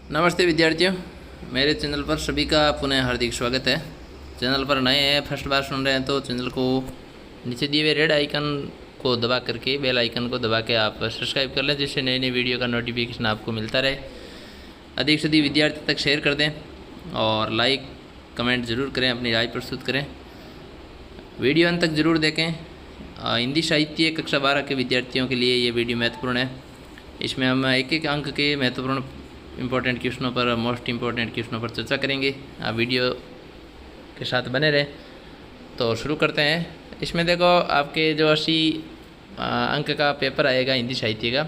नमस्ते विद्यार्थियों, मेरे चैनल पर सभी का पुनः हार्दिक स्वागत है। चैनल पर नए हैं, फर्स्ट बार सुन रहे हैं तो चैनल को नीचे दिए हुए रेड आइकन को दबा करके बेल आइकन को दबा के आप सब्सक्राइब कर लें, जिससे नई नई वीडियो का नोटिफिकेशन आपको मिलता रहे। अधिक से अधिक विद्यार्थी तक शेयर कर दें और लाइक कमेंट ज़रूर करें, अपनी राय प्रस्तुत करें। वीडियो अंत तक ज़रूर देखें। हिंदी साहित्य कक्षा 12 के विद्यार्थियों के लिए ये वीडियो महत्वपूर्ण है। इसमें हम एक एक अंक के महत्वपूर्ण इम्पोर्टेंट क्वेश्चनों पर, मोस्ट इम्पोर्टेंट क्वेश्चनों पर चर्चा करेंगे। आप वीडियो के साथ बने रहें। तो शुरू करते हैं। इसमें देखो, आपके जो 80 अंक का पेपर आएगा हिंदी साहित्य का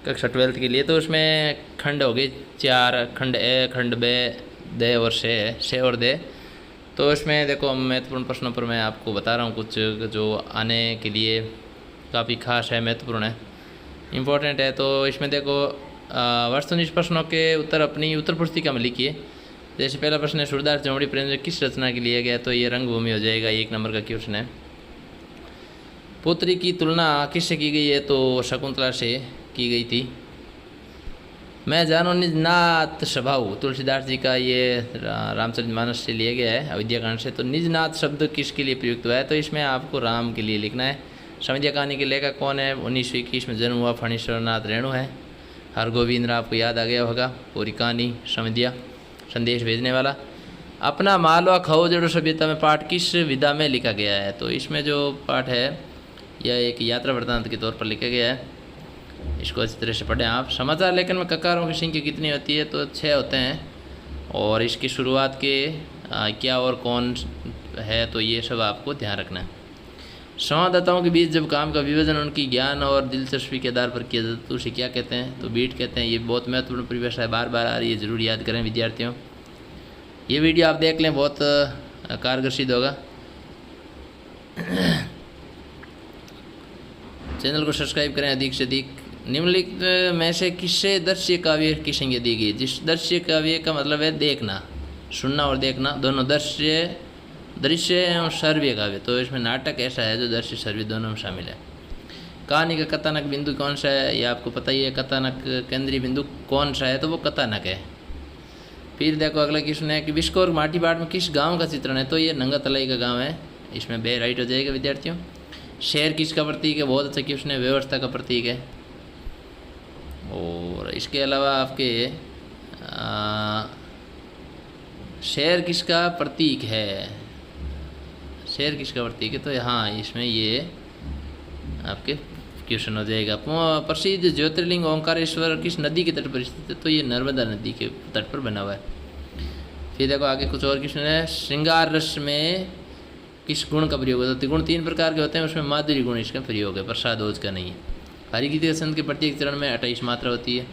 कक्षा 12 के लिए, तो उसमें खंड हो गए 4, खंड ए, खंड बे, दे और से और दे। तो इसमें देखो, महत्वपूर्ण प्रश्नों पर मैं आपको बता रहा हूँ कुछ जो आने के लिए काफ़ी खास है, महत्वपूर्ण है, इम्पोर्टेंट है। तो इसमें देखो, वस्तुनिष्ठ प्रश्नों के उत्तर अपनी उत्तर पुस्तिका में लिखिए। जैसे पहला प्रश्न है, सूरदास जौहड़ी प्रेम किस रचना के लिए गया, तो ये रंगभूमि हो जाएगा, 1 नंबर का क्वेश्चन है। पुत्री की तुलना किससे की गई है, तो शकुंतला से की गई थी। मैं जानो निज नाथ स्वभाव, तुलसीदास जी का ये रामचरितमानस से लिया गया है, अविद्याकांड से। तो निज नाथ शब्द किसके लिए प्रयुक्त हुआ है, तो इसमें आपको राम के लिए लिखना है। संविध्या कहानी के लेखक कौन है, 1921 में जन्म हुआ फणीश्वर नाथ रेणु है। हरगोविंद आपको याद आ गया होगा, पूरी कहानी संविध्या, संदेश भेजने वाला। अपना मालवा खो जड़ो सभ्यता में पाठ किस विधा में लिखा गया है, तो इसमें जो पाठ है यह एक यात्रा वृत्तांत के तौर पर लिखा गया है। इसको अच्छी तरह से पढ़ें आप। समाचार लेखन में ककारों की संख्या कितनी होती है, तो 6 होते हैं। और इसकी शुरुआत के क्या और कौन है, तो ये सब आपको ध्यान रखना है। संवाददाताओं के बीच जब काम का विभाजन उनकी ज्ञान और दिलचस्पी के आधार पर किया जाता है तो उसे क्या कहते हैं, तो बीट कहते हैं। ये बहुत महत्वपूर्ण परिभाषा है, बार बार आ रही है, ज़रूर याद करें विद्यार्थियों। ये वीडियो आप देख लें, बहुत कारगर सिद्ध होगा। चैनल को सब्सक्राइब करें अधिक से अधिक। निम्नलिखित में से किससे दृश्य काव्य की संज्ञा दी गई। जिस दृश्य काव्य का मतलब है देखना, सुनना और देखना दोनों, दृश्य एवं श्रव्य काव्य। तो इसमें नाटक ऐसा है जो दृश्य श्रव्य दोनों में शामिल है। कहानी का कथानक बिंदु कौन सा है, ये आपको पता ही है। कथानक केंद्रीय बिंदु कौन सा है, तो वो कथानक है। फिर देखो, अगला क्वेश्चन है कि विस्को और माटी बाट में किस गांव का चित्रण है, तो ये नंगातलाई का गांव है। इसमें बे राइट हो जाएगा विद्यार्थियों। शहर किसका प्रतीक है, बहुत अच्छा क्वेश्चन है, व्यवस्था का प्रतीक है। और इसके अलावा आपके शहर किसका प्रतीक है, शेर किसका प्रतीक है, तो यहाँ इसमें ये आपके क्वेश्चन हो जाएगा। प्रसिद्ध ज्योतिर्लिंग ओंकारेश्वर किस नदी के तट पर स्थित है, तो ये नर्मदा नदी के तट पर बना हुआ है। फिर देखो आगे कुछ और क्वेश्चन है। श्रृंगार रस में किस गुण का प्रयोग होता है, तो गुण 3 प्रकार के होते हैं, उसमें माधुरी गुण इसका प्रयोग है, प्रसाद ओज का नहीं है। हरिगीति संत के प्रत्येक चरण में 28 मात्रा होती है।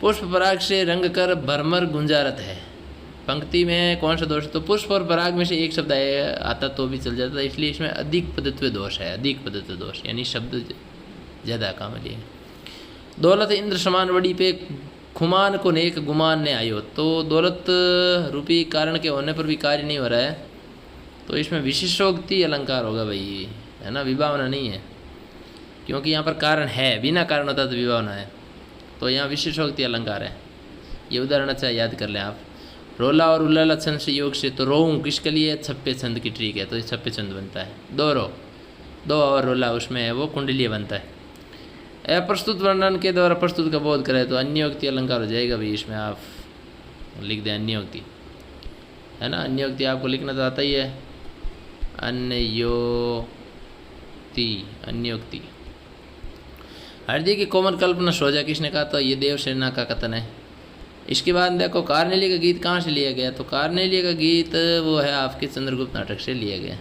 पुष्प पराग से रंग कर भरमर गुंजारत है, पंक्ति में कौन सा दोष, तो पुष्प और पराग में से एक शब्द आता तो भी चल जाता है, इसलिए इसमें अधिक पदत्व दोष है। अधिक पदत्व दोष यानी शब्द ज़्यादा काम लिए। दौलत इंद्र समान बड़ी पे खुमान को नेक गुमान ने आयो, तो दौलत रूपी कारण के होने पर भी कार्य नहीं हो रहा है, तो इसमें विशेषोक्ति अलंकार होगा भाई, है ना, विभावना नहीं है, क्योंकि यहाँ पर कारण है, बिना कारण होता तो विभावना है, तो यहाँ विशेषोक्ति अलंकार है। ये उदाहरण अच्छा याद कर लें आप। रोला और उल्लाला छंद से योग से, तो रोऊँ किसके लिए, छप्पे छंद की ट्रिक है, तो ये छप्पे छंद बनता है। 2 रो 2 और रोला उसमें है, वो कुंडलीय बनता है। अप्रस्तुत वर्णन के द्वारा प्रस्तुत का बोध करें, तो अन्योक्ति अलंकार हो जाएगा भाई। इसमें आप लिख दें अन्योक्ति, है ना, अन्योक्ति आपको लिखना तो आता ही है। अन्योक्ति। हृदय की कोमल कल्पना सोजा किसने कहा, तो ये देवसेना का कथन है। इसके बाद देखो, कार्नेलिया का गीत कहाँ से लिया गया, तो कार्नेलिया का गीत वो है आपके चंद्रगुप्त नाटक से लिया गया।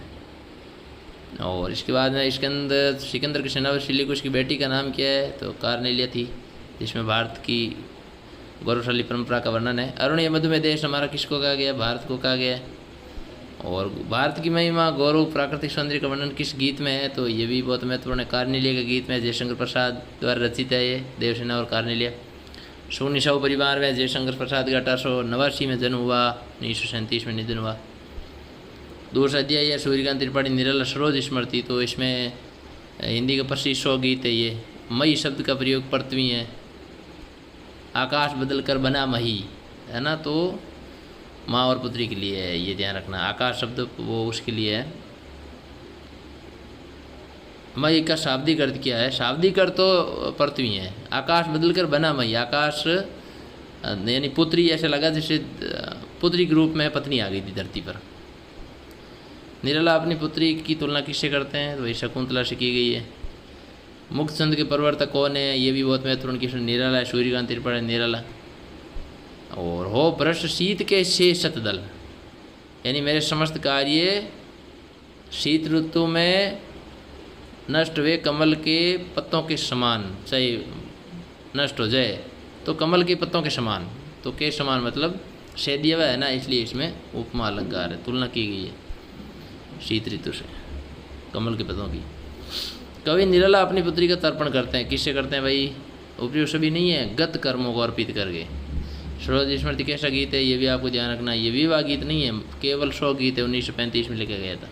और इसके बाद में सिकंदर के सेनापति सिलिकुस की बेटी का नाम क्या है, तो कार्नेलिया थी, जिसमें भारत की गौरवशाली परंपरा का वर्णन है। अरुणीय मधुमेह देश हमारा किसको कहा गया, भारत को कहा गया। और भारत की महिमा गौरव प्राकृतिक सौंदर्य का वर्णन किस गीत में है, तो ये भी बहुत महत्वपूर्ण है, कार्नेलिया के गीत में। जयशंकर प्रसाद द्वारा रचित है ये, देवसेना और कार्नेलिया। सुनिशाऊ परिवार में जयशंकर प्रसाद का 1889 में जन्म हुआ, 1937 में निधन हुआ। दूसरा अध्याय है सूर्यकांत त्रिपाठी निराला सरोज स्मृति, तो इसमें हिंदी का प्रसिद्ध 100 गीत है ये। मई शब्द का प्रयोग परतवी है। आकाश बदल कर बना मही, है ना, तो माँ और पुत्री के लिए है, ये ध्यान रखना। आकाश शब्द वो उसके लिए है। मई का शाब्दिक अर्थ क्या है? शाब्दिक अर्थ तो पृथ्वी है। आकाश बदल कर बना मई, आकाश यानी पुत्री, ऐसा लगा जैसे पुत्री के रूप में पत्नी आ गई थी धरती पर। निराला अपनी पुत्री की तुलना किससे करते हैं? तो वही शकुंतला से की गई है। मुक्त छंद के प्रवर्तक कौन है? ये भी बहुत महत्वपूर्ण क्वेश्चन। निराला है, सूर्यकांत त्रिपुरा निराला। और हो भ्रष्ट शीत के से शतदल, यानी मेरे समस्त कार्य शीत ऋतु में नष्ट हुए कमल के पत्तों के समान, चाहे नष्ट हो जाए तो कमल के पत्तों के समान। तो के समान मतलब से दिया हुआ है ना, इसलिए इसमें उपमा अलंकार है, तुलना की गई है शीत ऋतु से कमल के पत्तों की। कवि निराला अपनी पुत्री का तर्पण करते हैं, किससे करते हैं भाई? उपयुक्त सभी नहीं है, गत कर्मों को अर्पित करके। सरोज स्मृति कैसा गीत है, ये भी आपको ध्यान रखना। ये विवाह गीत नहीं है, केवल 100 गीत है, 1935 में लिखा गया था।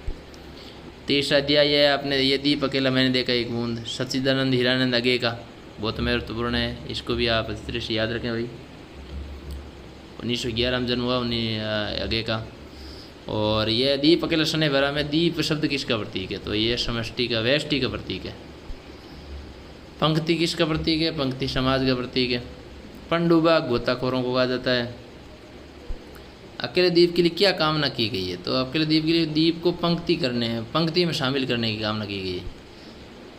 30 अध्याय है आपने, ये दीप अकेला मैंने देखा एक बूंद, सच्चिदानंद हीरानंद आगे का बहुत महत्वपूर्ण है, इसको भी आप इस तरह से याद रखें भाई। 1911 में जन्म हुआ आगे का। और यह दीप अकेला शनि भरा में, दीप शब्द किसका प्रतीक है? तो ये समष्टि का, व्यष्टि का प्रतीक है। पंक्ति किसका प्रतीक है? पंक्ति समाज का प्रतीक है। पंडुबा गोताखोरों को कहा जाता है। अकेले दीप के लिए क्या कामना की गई है? तो अकेले दीप के लिए दीप को पंक्ति करने, पंक्ति में शामिल करने की कामना की गई है।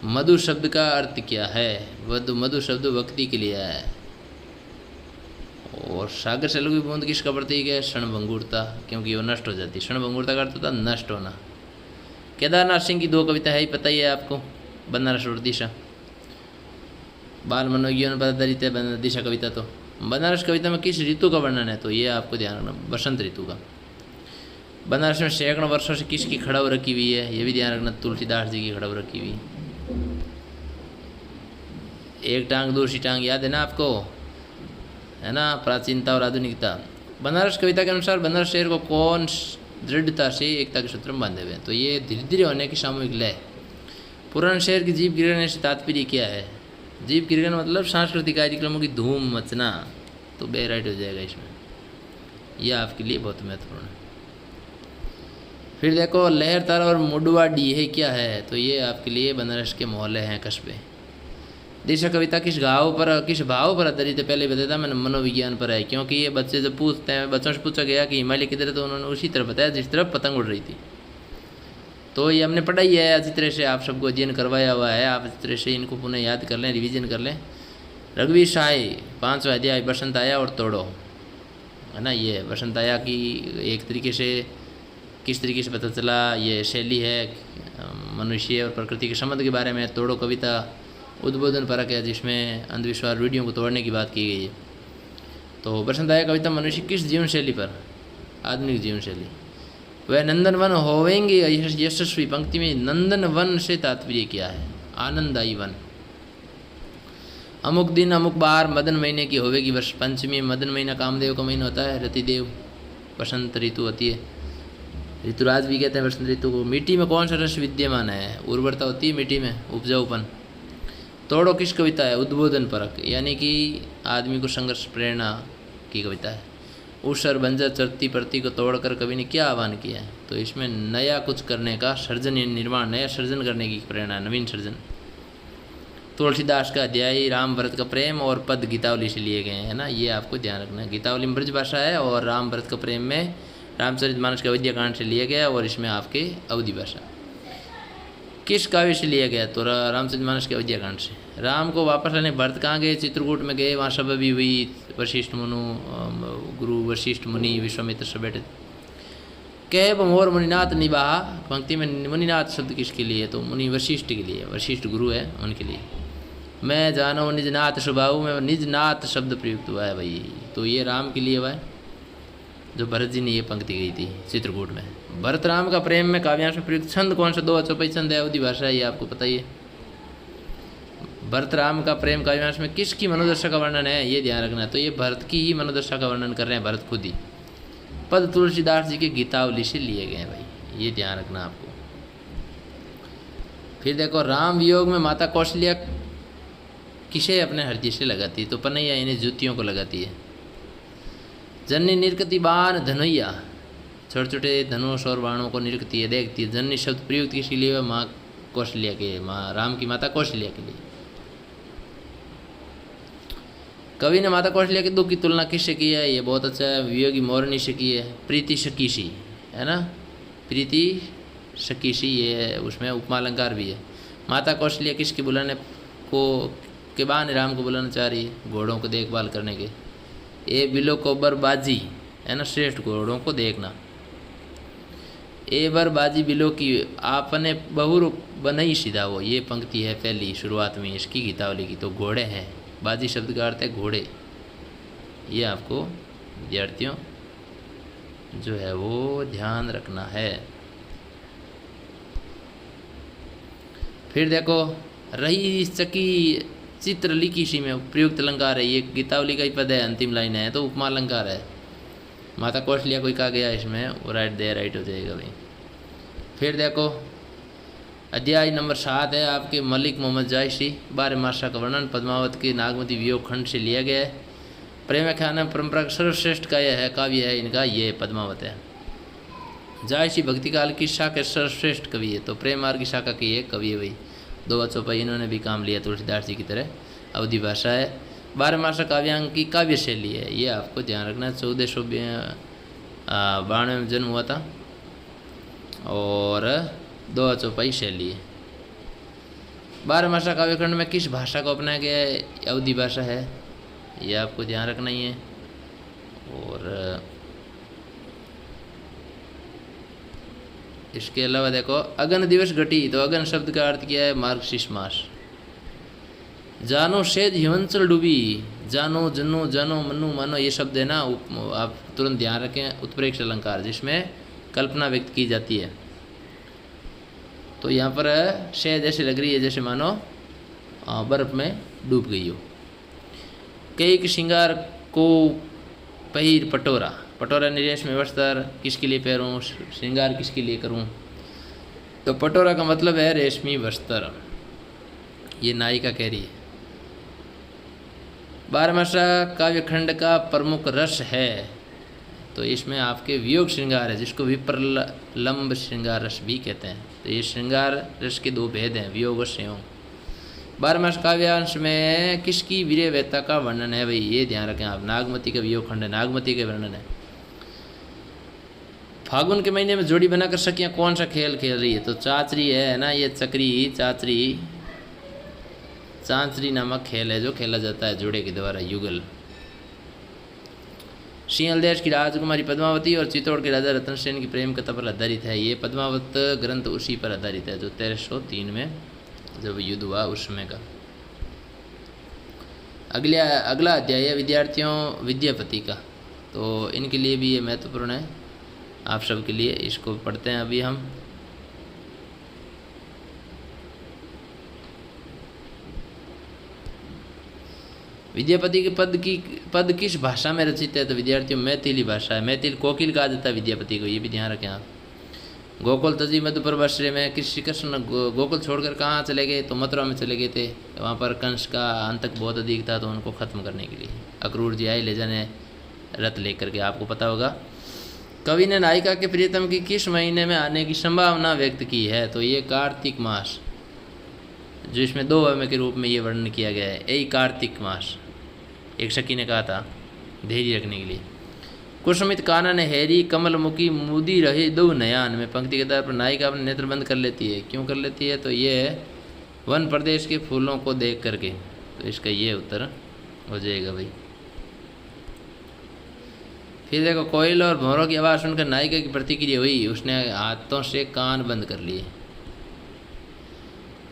मधु शब्द का अर्थ क्या है? मधु शब्द भक्ति के लिए है। और सागर से लगी बूंद किसका प्रतीक है? क्षणभंगुरता, क्योंकि वो नष्ट हो जाती है। क्षणभंगुरता का अर्थ होता है नष्ट होना। केदारनाथ सिंह की 2 कविता है ही, पता ही है आपको, बनारस और दिशा। बाल मनोज्ञान पदाधित है दिशा कविता। तो बनारस कविता में किस ऋतु का वर्णन है? तो ये आपको ध्यान रखना, बसंत ऋतु का। बनारस में सैकड़ों वर्षों से किसकी खड़ाऊ रखी हुई है? ये भी ध्यान रखना, तुलसीदास जी की खड़ाऊ रखी हुई। एक टांग दूसरी टांग, याद है ना आपको, है ना, प्राचीनता और आधुनिकता। बनारस कविता के अनुसार बनारस शहर को कौन दृढ़ता से एकता के सूत्र में बांधे हुए? तो ये धीरे धीरे होने की सामूहिक लय। पुराने शहर की जीव गिरने से तात्पर्य क्या है? जीव गिरगन मतलब सांस्कृतिक कार्यक्रमों की धूम मचना। तो बे राइट हो जाएगा इसमें, यह आपके लिए बहुत महत्वपूर्ण है। फिर देखो लहर तारा और मुडवा डी है क्या है? तो ये आपके लिए बनारस के मोहल्ले हैं, कस्बे। दिशा कविता किस भाव पर आधारित है? पहले बताया था मैंने, मनोविज्ञान पर है। क्योंकि ये बच्चे जब पूछते हैं, बच्चों से पूछा गया कि हिमालय किधर है, तो उन्होंने उसी तरफ बताया जिस तरफ पतंग उड़ रही थी। तो ये हमने पढ़ाई है अच्छी तरह से, आप सबको अध्ययन करवाया हुआ है। आप इस तरह से इनको पुनः याद कर लें, रिवीजन कर लें। रघुवीर शाही 5वां अध्याय, बसंत आया और तोड़ो, है ना। ये बसंत आया की एक तरीके से किस तरीके से पता चला, ये शैली है मनुष्य और प्रकृति के संबंध के बारे में। तोड़ो कविता उद्बोधन परक है, जिसमें अंधविश्वास रूढ़ियों को तोड़ने की बात की गई है। तो बसंत आया कविता मनुष्य किस जीवन शैली पर? आधुनिक जीवन शैली। वह नंदनवन होवेंगे यशस्वी, पंक्ति में नंदनवन से तात्पर्य क्या है? आनंददायी वन। अमुक दिन अमुक बार मदन महीने की होवेगी वर्ष पंचमी। मदन महीना कामदेव का महीना होता है, रतिदेव, बसंत ऋतु होती है, ऋतुराज भी कहते हैं बसंत ऋतु को। मिट्टी में कौन सा रस विद्यमान है? उर्वरता होती है मिट्टी में, उपजाऊपन। तोड़ो किस कविता है? उद्बोधन परक, यानी कि आदमी को संघर्ष प्रेरणा की कविता है। ऊषर बंजर चरती प्रति को तोड़कर कवि ने क्या आह्वान किया है? तो इसमें नया कुछ करने का सर्जन, निर्माण, नया सर्जन करने की प्रेरणा, नवीन सर्जन। तुलसीदास का अध्याय राम भरत का प्रेम और पद गीतावली से लिए गए हैं ना, ये आपको ध्यान रखना है। गीतावली में ब्रज भाषा है और राम भरत का प्रेम में रामचरितमानस के अयोध्या कांड से लिया गया, और इसमें आपके अवधि भाषा। किस काव्य से लिया गया? तो रामचरितमानस के अयोध्या कांड से। राम को वापस लाने भरत कहाँ गए? चित्रकूट में गए, वहाँ सभा भी हुई। वशिष्ठ गुरु वशिष्ठ मुनि विश्वामित्र सब बैठे। कैब मोर मुनिनाथ निवाहा, पंक्ति में मुनिनाथ शब्द किसके लिए? तो मुनि वशिष्ठ के लिए, वशिष्ठ गुरु है उनके लिए। मैं जानो निज नाथ स्वभाव में निज नाथ शब्द प्रयुक्त हुआ है भाई, तो ये राम के लिए हुआ है, जो भरत जी ने ये पंक्ति गई थी चित्रकूट में। भरत राम का प्रेम में काव्यांश में प्रयुक्त छंद कौन सा? 2 चौपाई छंद है, अवधि भाषा है, ये आपको पता ही है। भरत राम का प्रेम काव्यांश में किसकी मनोदशा का वर्णन है? ये ध्यान रखना। तो ये भरत की ही मनोदशा का वर्णन कर रहे हैं भरत खुद ही। पद तुलसीदास जी के गीतावली से लिए गए हैं भाई, ये ध्यान रखना आपको। फिर देखो राम वियोग में माता कौशल्या किसे अपने हृदय से लगाती है, तो पनैया इन्हें जूतियों को लगाती है। जननी निरकती बाण धनुया, छोटे छोटे धनुष और बाणों को निरकती है, देखती है। जननी शब्द प्रयुक्त किसके लिए? माँ कौशल्या के, माँ राम की माता कौशल्या के लिए। कवि ने माता कौशल्या के दुख की तुलना किससे की है? ये बहुत अच्छा है, वियोगी मोरनी से की है। प्रीति शकीशी है ना, प्रीति शकीशी, ये उसमें उपमा अलंकार भी है। माता कौशल्या किसकी बुलाने को के बहाने राम को बुलाना चाह रही है? घोड़ों को देखभाल करने के। ए बिलो कोबर बाजी है ना, श्रेष्ठ घोड़ों को देखना। ए बर बाजी बिलो की आपने बहुर बनई सीधा वो, ये पंक्ति है पहली शुरुआत में इसकी गीतावली की। तो घोड़े हैं, बाजी शब्द का अर्थ है घोड़े। ये आपको विद्यार्थियों जो है वो ध्यान रखना है। फिर देखो, रही चकी चित्र लिखी सी में प्रयुक्त अलंकार है। ये गीतावली का ही पद है, अंतिम लाइन है, तो उपमा अलंकार है। माता कौशल्या कोई कहा गया इसमें, वो राइट हो जाएगा भाई। फिर देखो, अध्याय नंबर 7 है आपके मलिक मोहम्मद जायसी, 12 मासा का वर्णन पद्मावत के नागमती वियोग खंड से लिया गया है। प्रेम ख्यान परंपरा सर्वश्रेष्ठ का यह है काव्य है इनका, ये पद्मावत है। जायसी भक्ति काल की शाखा के सर्वश्रेष्ठ कवि है, तो प्रेम मार्ग की शाखा की ये कवि है भाई। 2 बच्चों पर इन्होंने भी काम लिया तुलसीदास जी की तरह। अवधि भाषा है। 12 मासा काव्यांग की काव्य शैली है, ये आपको ध्यान रखना। 1492 में जन्म हुआ था और 2 चौपाई शैली है। 12 मासा काव्यखंड में किस भाषा को अपनाया गया है? अवधि भाषा है, ये आपको ध्यान रखना ही है। और इसके अलावा देखो, अगन दिवस घटी, तो अगन शब्द का अर्थ क्या है? मार्गशीर्ष मास। जानो शेद हिमंचल डूबी, जानो जनो जानो मनु मानो, ये शब्द है ना, आप तुरंत ध्यान रखें, उत्प्रेक्ष अलंकार जिसमें कल्पना व्यक्त की जाती है। तो यहाँ पर शेद ऐसे लग रही है जैसे मानो बर्फ में डूब गई हो। कई के श्रृंगार को पहिर पटोरा, पटोरा निरेश में वस्त्र किसके लिए पहरूँ, श्रृंगार किसके लिए करूँ? तो पटोरा का मतलब है रेशमी वस्त्र, ये नायिका कह रही है। 12 मासा काव्यखंड का प्रमुख रस है, तो इसमें आपके वियोग श्रृंगार है, जिसको विप्रलंब श्रृंगार रस भी कहते हैं। तो ये श्रृंगार रस के 2 भेद हैं, वियोग और संयोग। 12 मास काव्यांश में किसकी वीर्य वेता का वर्णन है भाई? ये ध्यान रखें आप, नागमती का वियोग खंड है, नागमती के वर्णन है। फागुन के महीने में जोड़ी बनाकर सखियां कौन सा खेल खेल रही है? तो चाचरी है ना, ये चक्री चाचरी चांचरी नामक खेल है जो खेला जाता है जोड़े के द्वारा, युगल। सिंहल देश की राजकुमारी पद्मावती और चित्तौड़ के राजा रतन सेन की प्रेम कथा पर आधारित है। ये पद्मावत ग्रंथ उसी पर आधारित है जो 1303 में जब युद्ध हुआ उस समय का। अगला अध्याय है विद्यार्थियों विद्यापति का, तो इनके लिए भी ये महत्वपूर्ण है आप सब के लिए। इसको पढ़ते हैं अभी हम। विद्यापति के पद किस भाषा में रचित है? तो विद्यार्थियों मैथिली भाषा है। मैथिल कोकिल कहा जाता है विद्यापति को, ये भी ध्यान रखें आप। गोकुल तजी मध्यप्रभाश्रय में श्री कृष्ण गोकुल छोड़कर कहाँ चले गए? तो मथुरा में चले गए थे। वहाँ पर कंस का आतंक बहुत अधिक था, तो उनको ख़त्म करने के लिए अक्रूर जी आए ले जाने रथ लेकर के, आपको पता होगा। कवि ने नायिका के प्रियतम की किस महीने में आने की संभावना व्यक्त की है? तो ये कार्तिक मास, जो इसमें 2 अवयव के रूप में ये वर्णन किया गया है। यही कार्तिक मास, एक सखी ने कहा था धैर्य रखने के लिए। कुसुमित कानन हैरी कमलमुखी मुदी रहे 2 नयान में पंक्ति के तौर पर नायिका अपने नेत्र बंद कर लेती है। क्यों कर लेती है? तो ये वन प्रदेश के फूलों को देख करके। तो इसका ये उत्तर हो जाएगा भाई। फिर देखो, कोयल और भौरों की आवाज़ सुनकर नायिका की प्रतिक्रिया हुई, उसने हाथों से कान बंद कर लिए।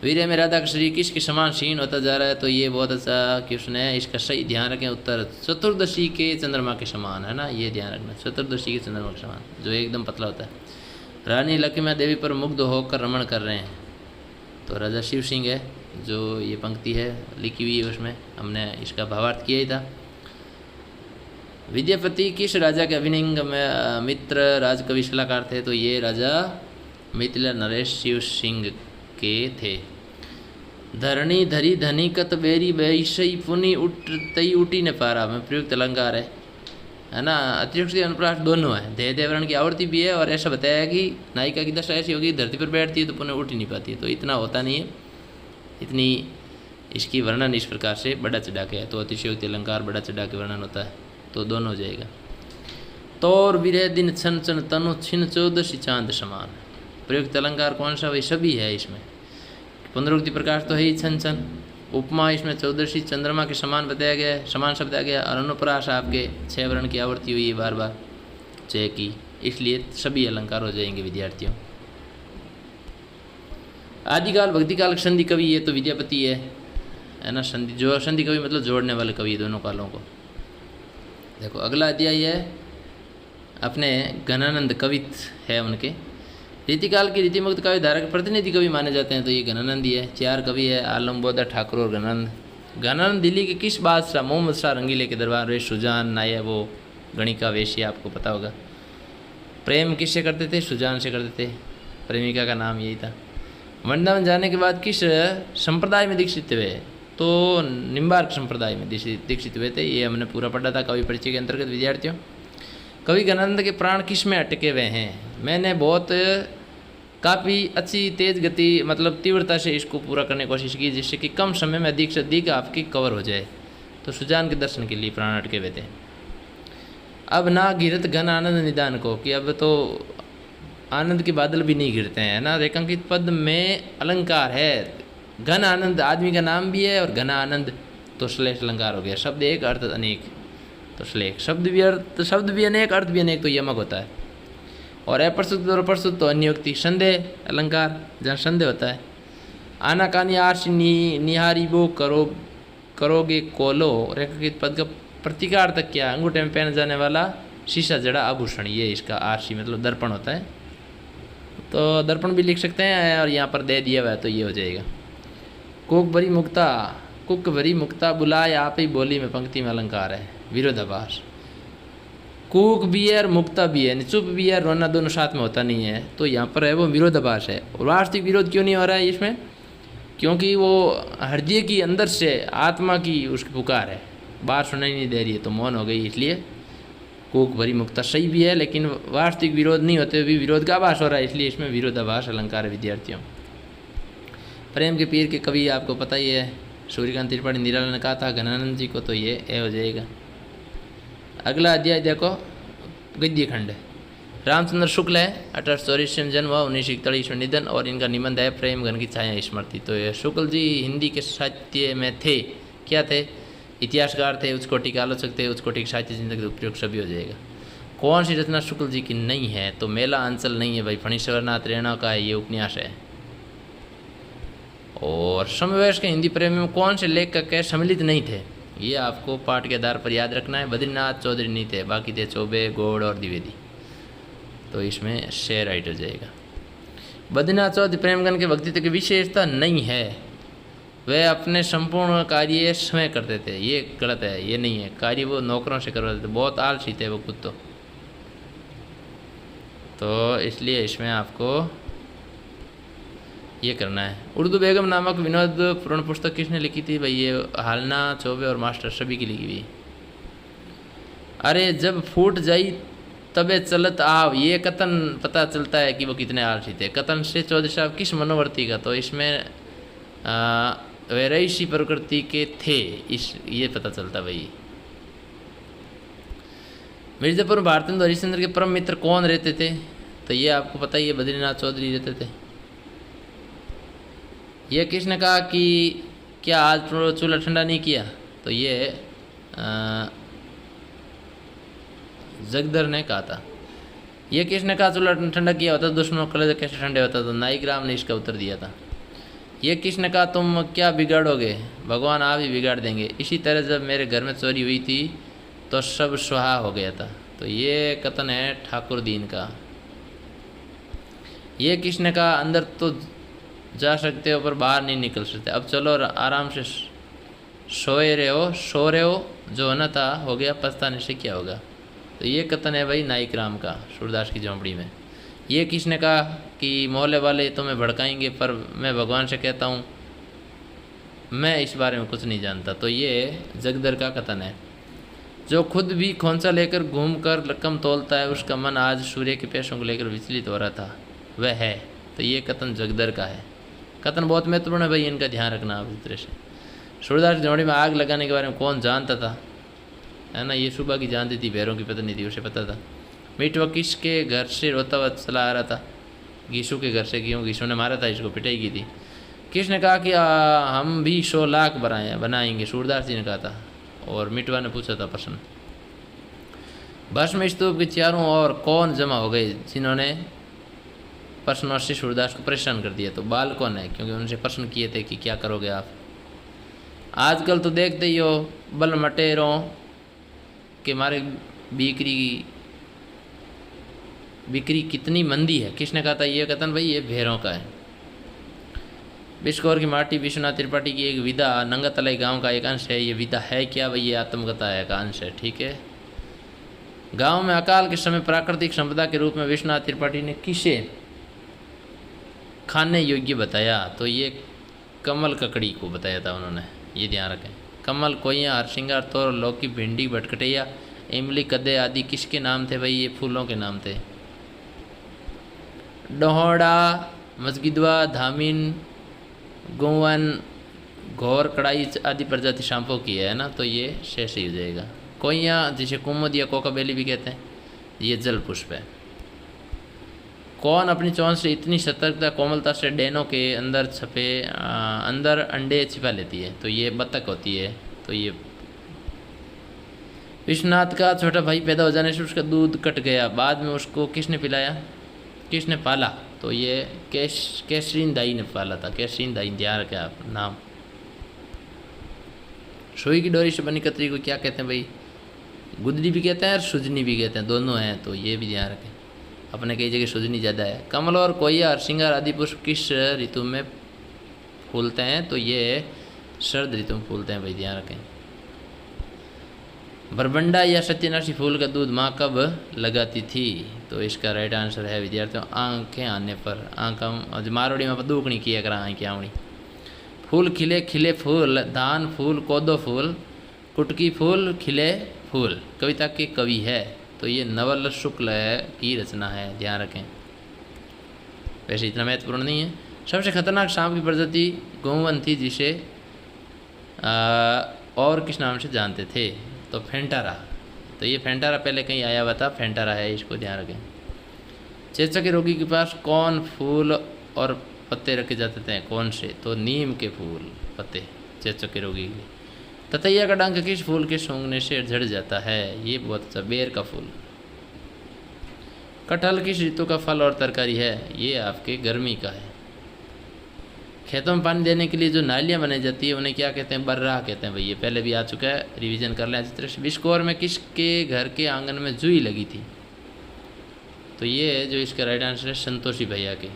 वीर्य में राधा का शरीर किसके समान क्षीण होता जा रहा है? तो ये बहुत अच्छा कि उसने इसका सही ध्यान रखें उत्तर चतुर्दशी के चंद्रमा के समान है ना, ये ध्यान रखना, चतुर्दशी के चंद्रमा के समान जो एकदम पतला होता है। रानी लक्ष्मी देवी पर मुग्ध होकर रमण कर रहे हैं, तो राजा शिव सिंह है जो ये पंक्ति है लिखी हुई है, उसमें हमने इसका भावार्थ किया ही था। विद्यापति किस राजा के अभिनंग में मित्र राजकवि सलाहकार थे? तो ये राजा मिथिला नरेश शिव सिंह के थे। धरणी धरी धनी कत बेरी वैशई पुनि उठ तई उठी न पारा में प्रयुक्त अलंकार है ना। अतिरिक्त अनुप्रास दोनों है, देह देवरण की आवृत्ति भी है और ऐसा बताया कि नायिका की दशा ऐसी होगी धरती पर बैठती है तो पुनः उठ ही नहीं पाती है, तो इतना होता नहीं है। इतनी इसकी वर्णन इस प्रकार से बड़ा चढ़ा के है, तो अतिशयोक्ति अलंकार बड़ा चढ़ा के वर्णन होता है, तो दोनों हो जाएगा। तौर विरह दिन छन छन तनु छिन चौदशी चांद समान। प्रयुक्त अलंकार कौन सा? वही सभी है इसमें। पुनरुक्ति प्रकाश तो है ही छन छन। उपमा इसमें चौदशी चंद्रमा के समान बताया गया है, समान शब्द आ गया। और अनुप्रास आपके 6 वर्ण की आवृत्ति हुई है बार बार जय की, इसलिए सभी अलंकार हो जाएंगे विद्यार्थियों। आदिकाल भक्तिकाल संधि कवि ये तो विद्यापति है ना। संधि जो संधि कवि मतलब जोड़ने वाले कवि दोनों कालों को। देखो अगला अध्याय है अपने घनानंद कवित है उनके। रीतिकाल की रीतिमुक्त काव्य धारक प्रतिनिधि कवि माने जाते हैं, तो ये घनानंद ही है। 4 कवि है, आलम बोधा ठाकुर और घनानंद। घनानंद दिल्ली के किस बादशाह मोहम्मद शाह रंगीले के दरबार में सुजान नाया वो गणिका वेश्या आपको पता होगा। प्रेम किससे करते थे? सुजान से करते थे, प्रेमिका का नाम यही था। वृंदावन जाने के बाद किस संप्रदाय में दीक्षित हुए? तो निम्बार्क संप्रदाय में दीक्षित हुए थे। ये हमने पूरा पढ़ा था कवि परिचय के अंतर्गत विद्यार्थियों। कवि घनानंद के प्राण किस में अटके हुए हैं? मैंने बहुत काफ़ी अच्छी तेज गति मतलब तीव्रता से इसको पूरा करने की कोशिश की, जिससे कि कम समय में अधिक से अधिक आपकी कवर हो जाए। तो सुजान के दर्शन के लिए प्राण अटके हुए थे। अब ना गिरत घन आनंद निदान को, कि अब तो आनंद के बादल भी नहीं गिरते हैं ना। रेखांकित पद में अलंकार है। घन आनंद आदमी का नाम भी है और घना आनंद तो श्लेष अलंकार हो गया। शब्द एक अर्थ अनेक, तो श्लेष शब्द भी अनेक अर्थ भी अनेक, तो यमक होता है। और अप्रस्तुत और प्रस्तुत तो अन्योक्ति संदेह अलंकार, जहाँ संदेह होता है। आनाकानी आर्ष निहारी वो करोगे कोलो। रेखांकित पद का प्रतीकार्थ क्या? अंगूठे में पहने जाने वाला शीशा जड़ा आभूषण, ये इसका आर्षी मतलब दर्पण होता है। तो दर्पण भी लिख सकते हैं और यहाँ पर दे दिया हुआ है तो ये हो जाएगा। कुक भरी मुक्ता बुलाए आप ही बोली में पंक्ति में अलंकार है। विरोधाभास। कूक भी है और मुक्ता भी है, चुप भी है, रोना दोनों साथ में होता नहीं है, तो यहाँ पर है वो विरोधाभास है। और वास्तविक विरोध क्यों नहीं हो रहा है इसमें? क्योंकि वो हृदय की अंदर से आत्मा की उसकी पुकार है, बात सुनाई नहीं दे रही है, तो मौन हो गई। इसलिए कूक भरी मुक्ता सही भी है, लेकिन वास्तविक विरोध नहीं होते भी विरोध का आभास हो रहा है, इसलिए इसमें विरोधाभास अलंकार है विद्यार्थियों। प्रेम के पीर के कवि आपको पता ही है, सूर्यकांत त्रिपाठी निराला ने कहा था घनानंद जी को, तो ये ए हो जाएगा। अगला अध्याय देखो, गद्य खंड। रामचंद्र शुक्ल है, 1884 में जन्म हुआ, 1941 में निधन, और इनका निबंध है प्रेम घन की छाया स्मृति। तो ये शुक्ल जी हिंदी के साहित्य में थे, क्या थे? इतिहासकार थे, उच्च कोटि के आलोचक थे, उच्च कोटि के साहित्य चिंतक के उपयोग सभी हो जाएगा। कौन सी रचना शुक्ल जी की नहीं है? तो मेला अंचल नहीं है भाई, फणीश्वरनाथ रेणा का है, ये उपन्यास है। और समवयस्क के हिंदी प्रेम में कौन से लेखक सम्मिलित नहीं थे? ये आपको पाठ के आधार पर याद रखना है। बद्रीनाथ चौधरी नहीं थे, बाकी थे चौबे, गौड़ और द्विवेदी, तो इसमें शेर राइट हो जाएगा। बद्रीनाथ चौधरी प्रेमगन के व्यक्तित्व की विशेषता नहीं है, वे अपने संपूर्ण कार्य स्वयं करते थे। ये गलत है, ये नहीं है, कार्य वो नौकरों से करवाते थे, बहुत आलसी थे वो खुद तो इसलिए इसमें आपको ये करना है। उर्दू बेगम नामक विनोदपूर्ण पुस्तक किसने लिखी थी भाई? ये हालना, चौबे और मास्टर सभी की लिखी हुई। अरे जब फूट जाई तबे चलत आव, ये कथन पता चलता है कि वो कितने आलसी थे। कथन से चौधरी साहब किस मनोवर्ती का? तो इसमें वैरैषी प्रकृति के थे, इस ये पता चलता भाई। मिर्जापुर भारतेंदु हरिश्चंद्र के परम मित्र कौन रहते थे? तो ये आपको पता ही है, बद्रीनाथ चौधरी रहते थे। ये किसने कहा कि क्या आज चूल्हा ठंडा नहीं किया? तो ये जगदर ने कहा था। ये किसने कहा चूल्हा ठंडा किया होता दुश्मनों का कलेजा कैसे ठंडे होता? तो नाइक राम ने इसका उत्तर दिया था। ये किसने कहा तुम क्या बिगाड़ोगे, भगवान आप ही बिगाड़ देंगे। इसी तरह जब मेरे घर में चोरी हुई थी तो सब सुहा हो गया था। तो ये कथन है ठाकुर दीन का। ये किसने कहा अंदर तो जा सकते हो पर बाहर नहीं निकल सकते, अब चलो आराम से सो रहे हो, जो होना था हो गया, पछताने से क्या होगा। तो ये कथन है भाई नाइक राम का, सूरदास की झोंपड़ी में। ये किसने कहा कि मोहल्ले वाले तुम्हें भड़काएंगे पर मैं भगवान से कहता हूँ मैं इस बारे में कुछ नहीं जानता। तो ये जगदर का कथन है। जो खुद भी खोंचा लेकर घूमकर रकम तोलता है, उसका मन आज सूर्य के पेशों को लेकर विचलित हो रहा था, वह है। तो ये कथन जगदर का है। कथन बहुत महत्वपूर्ण है भाई, इनका ध्यान रखना आप इस तरह से। सूरदास की झोंपड़ी में आग लगाने के बारे में कौन जानता था, है ना। ये सुबह की जानती थी, भैरों की पत्नी थी, उसे पता था। मिठवा किसके घर से रोता हुआ चला आ रहा था, गीशु के घर से। क्यों, गीशु ने मारा था इसको, पिटाई की थी। किसने कहा कि हम भी 100 लाख बनाएंगे, सूरदास जी ने कहा था। और मिठवा ने पूछा था प्रश्न। भस्म स्तूप के चारों ओर कौन जमा हो गए जिन्होंने प्रश्नों से सूरदास को परेशान कर दिया। तो बालकों ने, क्योंकि उनसे प्रश्न किए थे कि क्या करोगे आप। आजकल तो देखते ही हो बल मटेरों के मारे बिक्री कितनी मंदी है। किसने कहा था ये कथन, भाई ये भेरों का है। बिस्कोर की माटी विश्वनाथ त्रिपाठी की एक विधा नंगातलाई गांव का एक अंश है। ये विधा है क्या भाई, ये आत्मकथा है का अंश है, ठीक है। गांव में अकाल के समय प्राकृतिक संपदा के रूप में विश्वनाथ त्रिपाठी ने किसे खाने योग्य बताया। तो ये कमल ककड़ी को बताया था उन्होंने, ये ध्यान रखें। कमल, कोइया, हरसिंगार, तोर, लौकी, भिंडी, भटकटैया, इमली, कद्दे आदि किसके नाम थे भाई, ये फूलों के नाम थे। डोहड़ा, मजगिदवा, धामिन, गोवन, घोर, कड़ाई आदि प्रजाति शांपों की है ना। तो ये शेष ही हो जाएगा। कोइया, जिसे कुमुद या कोकाबेली भी कहते हैं, ये जल पुष्प है। कौन अपनी चोंच से इतनी सतर्कता कोमलता से डैनों के अंदर अंडे छिपा लेती है। तो ये बतख होती है। तो ये विश्वनाथ का छोटा भाई पैदा हो जाने से उसका दूध कट गया, बाद में उसको किसने पिलाया, किसने पाला। तो ये केसरीन दाई ने पाला था। केसरीन दाई, ध्यान रखें आप नाम। सुई की डोरी से बनी कतरी को क्या कहते हैं भाई, गुदड़ी भी कहते हैं और सुजनी भी कहते हैं, दोनों हैं। तो ये भी ध्यान रखें, अपने कई जगह सुजनी ज़्यादा है। कमल और कोइया और श्रृंगार आदि पुष्प किस ऋतु में फूलते हैं। तो ये शरद ऋतु में फूलते हैं भाई, ध्यान रखें। बरबंडा या सत्यनाशी फूल का दूध माँ कब लगाती थी। तो इसका राइट आंसर है विद्यार्थियों, आंखें आने पर। आँख मारोड़ी में दुगनी किया करा आँखें आवनी। फूल खिले खिले फूल, धान फूल, कोदो फूल, कुटकी फूल, खिले फूल कविता के कवि है। तो ये नवल शुक्ल की रचना है, ध्यान रखें। वैसे इतना महत्वपूर्ण नहीं है। सबसे खतरनाक सांप की प्रजाति गौवन थी, जिसे और किस नाम से जानते थे। तो फेंटारा। तो ये फेंटारा पहले कहीं आया हुआ था, फेंटारा है, इसको ध्यान रखें। चेचक के रोगी के पास कौन फूल और पत्ते रखे जाते थे, कौन से। तो नीम के फूल पत्ते चेचक के रोगी के। ततैया का डंक किस फूल के सूंघने से झड़ जाता है। ये बहुत अच्छा, बेर का फूल। कटहल किस ऋतु का फल और तरकारी है। ये आपके गर्मी का है। खेतों में पानी देने के लिए जो नालियाँ बनाई जाती है उन्हें क्या कहते हैं, बर्राह कहते हैं भाई। ये पहले भी आ चुका है, रिवीजन कर लें अच्छी तरह से। बिस्कोर में किसके घर के आंगन में जुई लगी थी। तो ये जो इसका राइट आंसर है संतोषी भैया के।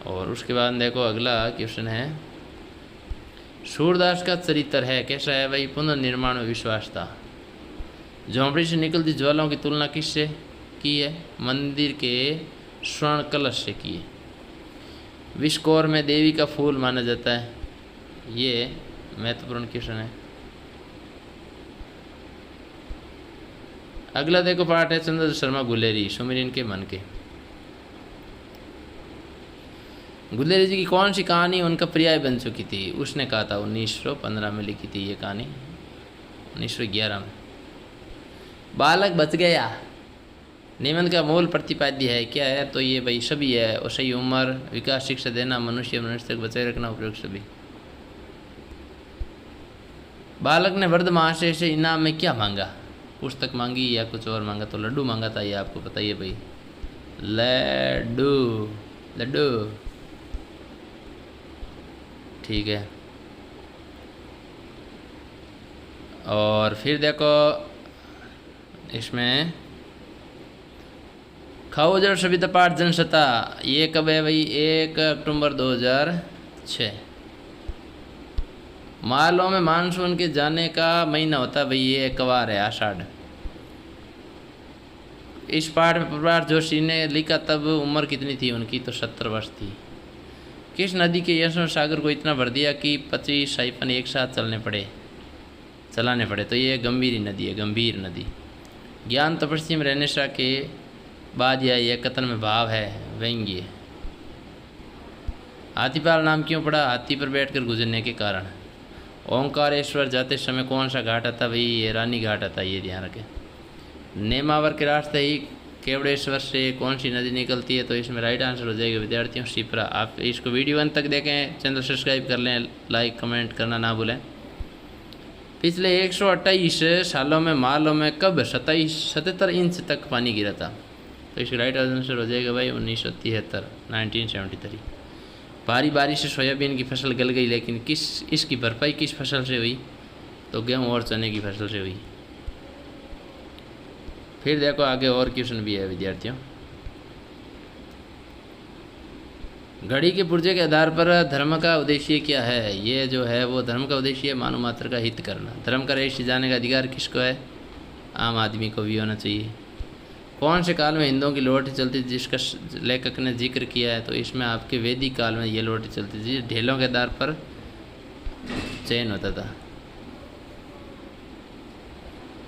और उसके बाद देखो अगला क्वेश्चन है, सूरदास का चरित्र है कैसा है भाई, पुनर्निर्माण में विश्वास था। झोंपड़ी से निकलती ज्वालाओं की तुलना किससे की है, मंदिर के स्वर्ण कलश से की है। विस्कोर में देवी का फूल माना जाता है। ये महत्वपूर्ण क्वेश्चन है। अगला देखो पाठ है चंद्र शर्मा गुलेरी, सुमिरन के मन के। गुलेरी जी की कौन सी कहानी उनका पर्याय बन चुकी थी। उसने कहा था 1915 में लिखी थी ये कहानी, 1911 में। बालक बच गया निबंध का मूल प्रतिपाद्य है क्या है। तो ये भाई सभी है, और सही उम्र, विकास, शिक्षा देना, मनुष्य तक बचाए रखना, उपयोग सभी। बालक ने वृद्ध महाशय से इनाम में क्या मांगा, पुस्तक मांगी या कुछ और मांगा। तो लड्डू मांगा था, ये आपको बताइए भाई, लड्डू लड्डू, ठीक है। और फिर देखो इसमें खाओ जड़ सविता पाठ जनसत्ता, ये कब है भाई, 1 अक्टूबर 2006। मालों में मानसून के जाने का महीना होता है भाई, ये कवार है, आषाढ़। इस पाठ में प्रभात जोशी ने लिखा, तब उम्र कितनी थी उनकी, तो 70 वर्ष थी। किस नदी के यशवंत सागर को इतना भर दिया कि 25 साइफन एक साथ चलाने पड़े? तो ये गंभीर नदी है, गंभीर नदी। ज्ञान तपस्या में रहने सा के बाद यह कथन में भाव है व्यंग्य। हाथीपाल नाम क्यों पड़ा? हाथी पर बैठकर गुजरने के कारण। ओंकारेश्वर जाते समय कौन सा घाट आता? भाई ये रानी घाट आता, ये ध्यान रखें। नेमावर के रास्ते ही केवड़ेश्वर से कौन सी नदी निकलती है? तो इसमें राइट आंसर हो जाएगा विद्यार्थियों शिप्रा। आप इसको वीडियो अंत तक देखें, चैनल सब्सक्राइब कर लें, लाइक कमेंट करना ना भूलें। पिछले 128 सालों में मालों में कब 77 इंच तक पानी गिरा था? तो इसका राइट आंसर हो जाएगा भाई 1973। भारी बारिश से सोयाबीन की फसल गल गई, लेकिन इसकी भरपाई किस फसल से हुई? तो गेहूँ और चने की फसल से हुई। फिर देखो आगे और क्वेश्चन भी है विद्यार्थियों। घड़ी के पुर्जे के आधार पर धर्म का उद्देश्य क्या है? ये जो है वो धर्म का उद्देश्य है मानव मात्र का हित करना। धर्म का रहस्य जानने का अधिकार किसको है? आम आदमी को भी होना चाहिए। कौन से काल में हिंदुओं की लोहड़ी चलती थी जिसका लेखक ने जिक्र किया है? तो इसमें आपके वैदिक काल में ये लोहड़ी चलती थी, ढेलों के आधार पर चयन होता था।